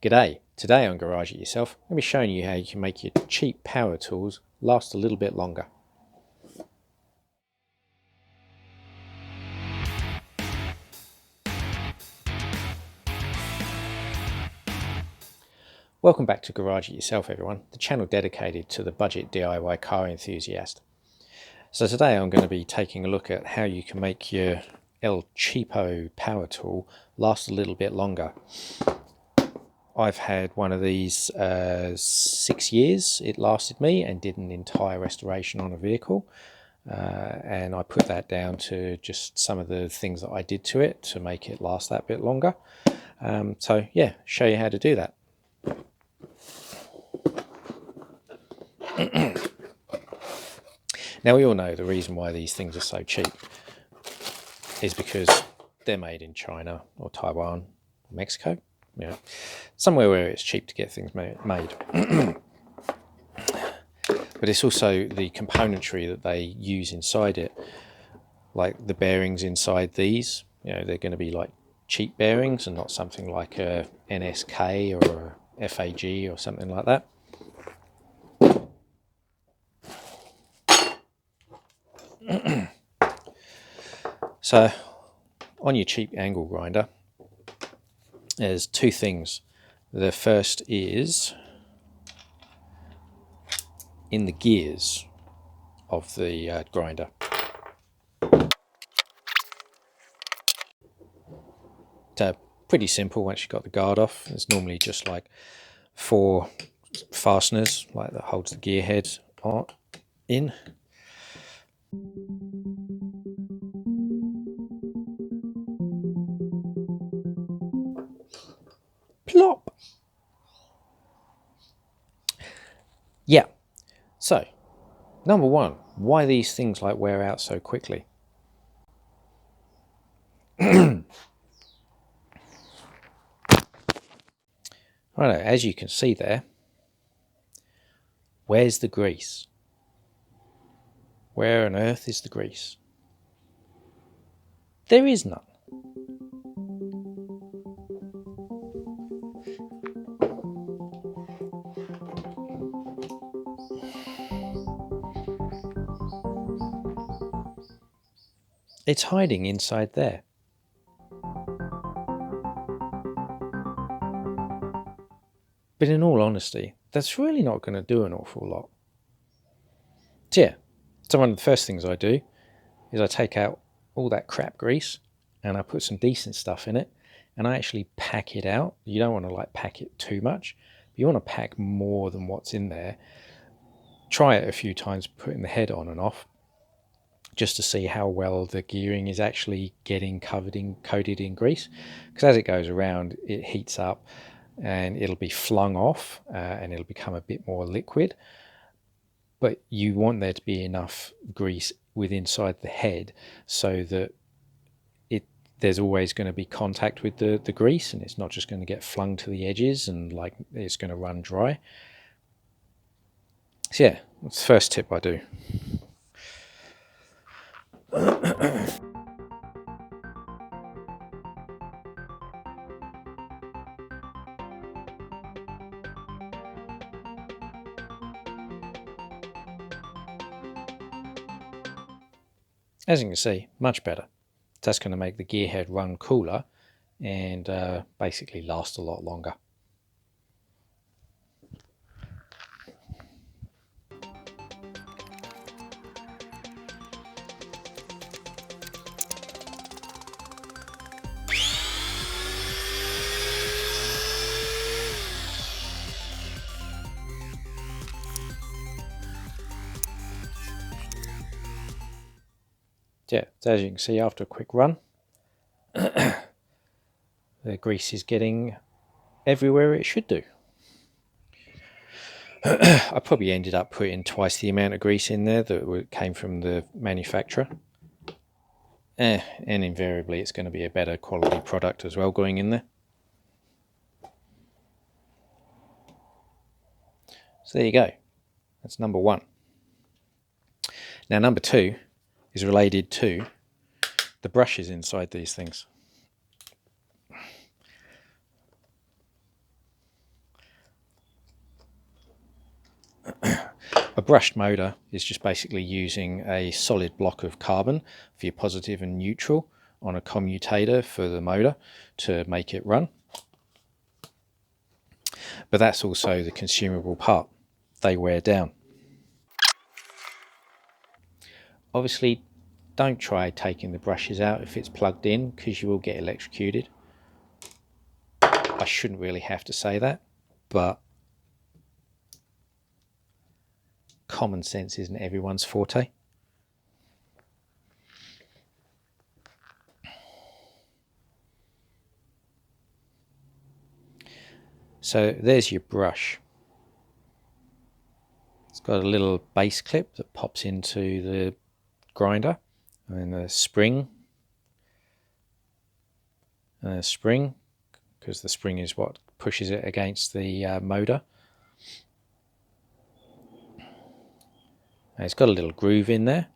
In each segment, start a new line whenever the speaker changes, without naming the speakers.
G'day, today on Garage It Yourself, I'm going to be showing you how you can make your cheap power tools last a little bit longer. Welcome back to Garage It Yourself everyone, the channel dedicated to the budget DIY car enthusiast. So today I'm going to be taking a look at how you can make your El Cheapo power tool last a little bit longer. I've had one of these 6 years. It lasted me and did an entire restoration on a vehicle. And I put that down to just some of the things that I did to it to make it last that bit longer. So yeah, show you how to do that. Now we all know the reason why these things are so cheap is because they're made in China or Taiwan or Mexico. You know, somewhere where it's cheap to get things made. But it's also the componentry that they use inside it, like the bearings inside these. You know, they're going to be like cheap bearings and not something like a NSK or a FAG or something like that. So on your cheap angle grinder, there's two things. The first is in the gears of the grinder. So pretty simple once you've got the guard off. It's normally just like 4 fasteners like that holds the gear head on in. Plop. Yeah. So, number one, why these things like wear out so quickly? Righto, as you can see there, where's the grease? Where on earth is the grease? There is none. It's hiding inside there. But in all honesty, that's really not going to do an awful lot. So yeah, so one of the first things I do is I take out all that crap grease and I put some decent stuff in it and I actually pack it out. You don't want to like pack it too much, but you want to pack more than what's in there. Try it a few times putting the head on and off just to see how well the gearing is actually getting coated in grease, because as it goes around it heats up and it'll be flung off and it'll become a bit more liquid. But you want there to be enough grease inside the head so that there's always going to be contact with the grease and it's not just going to get flung to the edges and like it's going to run dry. So yeah, that's the first tip I do. As you can see, much better. That's going to make the gear head run cooler and basically last a lot longer. Yeah, so as you can see, after a quick run, the grease is getting everywhere it should do. I probably ended up putting twice the amount of grease in there that came from the manufacturer. And invariably it's going to be a better quality product as well going in there. So there you go. That's number one. Now number two is related to the brushes inside these things. A brushed motor is just basically using a solid block of carbon for your positive and neutral on a commutator for the motor to make it run. But that's also the consumable part. They wear down. Obviously, don't try taking the brushes out if it's plugged in, because you will get electrocuted. I shouldn't really have to say that, but common sense isn't everyone's forte. So there's your brush. It's got a little base clip that pops into the grinder, and then a spring, because the spring is what pushes it against the motor. And it's got a little groove in there.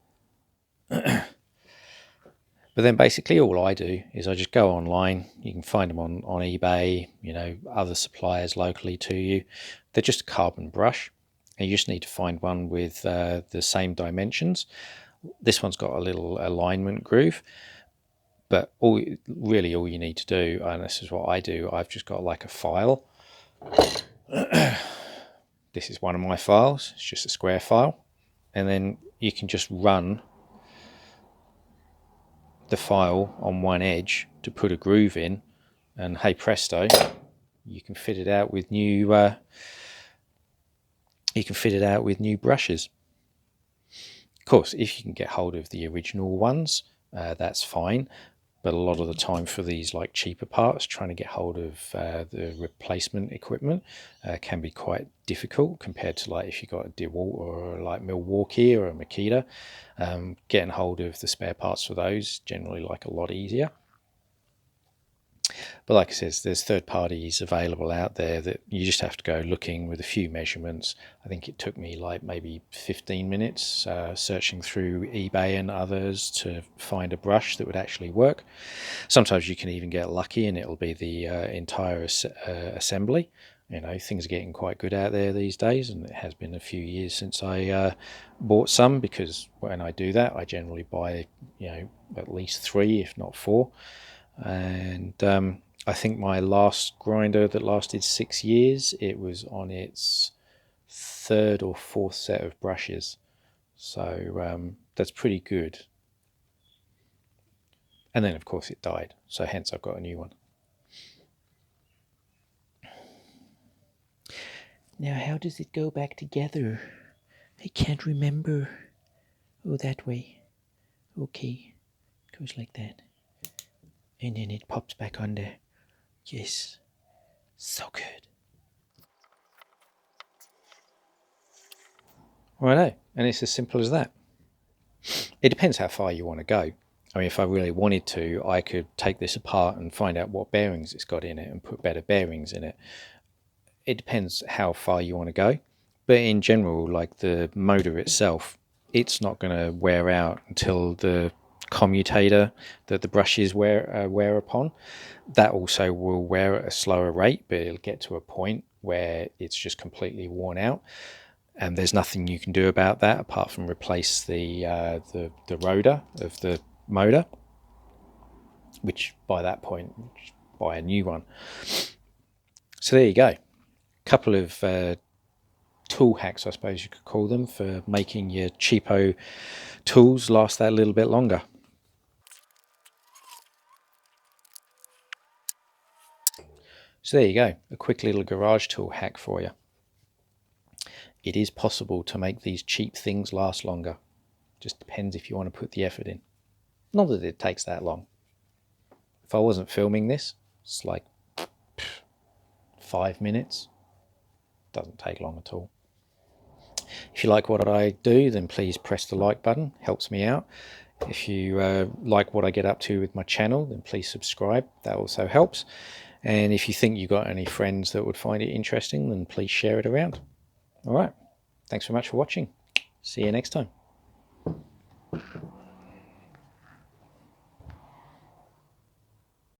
But then basically all I do is I just go online. You can find them on eBay, other suppliers locally to you. They're just a carbon brush, and you just need to find one with the same dimensions. This one's got a little alignment groove, but all you need to do, and this is what I do, I've just got like a file. This is one of my files. It's just a square file, and then you can just run the file on one edge to put a groove in, and hey presto, you can fit it out with new brushes. Of course, if you can get hold of the original ones, that's fine, but a lot of the time for these like cheaper parts, trying to get hold of the replacement equipment can be quite difficult compared to like if you got a DeWalt or like Milwaukee or a Makita. Getting hold of the spare parts for those generally like a lot easier. But like I said, there's third parties available out there that you just have to go looking with a few measurements. I think it took me like maybe 15 minutes searching through eBay and others to find a brush that would actually work. Sometimes you can even get lucky and it'll be the entire assembly. Things are getting quite good out there these days, and it has been a few years since I bought some, because when I do that I generally buy at least 3 if not 4. And I think my last grinder that lasted 6 years, it was on its 3rd or 4th set of brushes, so that's pretty good. And then of course it died, so hence I've got a new one. Now how does it go back together? I can't remember. Oh, that way. Okay, goes like that. And then it pops back on there. Yes, so good. Righto, and it's as simple as that. It depends how far you want to go. I mean, if I really wanted to, I could take this apart and find out what bearings it's got in it and put better bearings in it. It depends how far you want to go. But in general, like the motor itself, it's not going to wear out until the commutator that the brushes wear upon. That also will wear at a slower rate, but it'll get to a point where it's just completely worn out, and there's nothing you can do about that apart from replace the rotor of the motor, which by that point buy a new one. So there you go, couple of tool hacks, I suppose you could call them, for making your cheapo tools last that little bit longer. So there you go, a quick little garage tool hack for you. It is possible to make these cheap things last longer. Just depends if you want to put the effort in. Not that it takes that long. If I wasn't filming this, it's like 5 minutes. Doesn't take long at all. If you like what I do, then please press the like button, helps me out. If you like what I get up to with my channel, then please subscribe, that also helps. And if you think you've got any friends that would find it interesting, then please share it around. All right, thanks very much for watching. See you next time.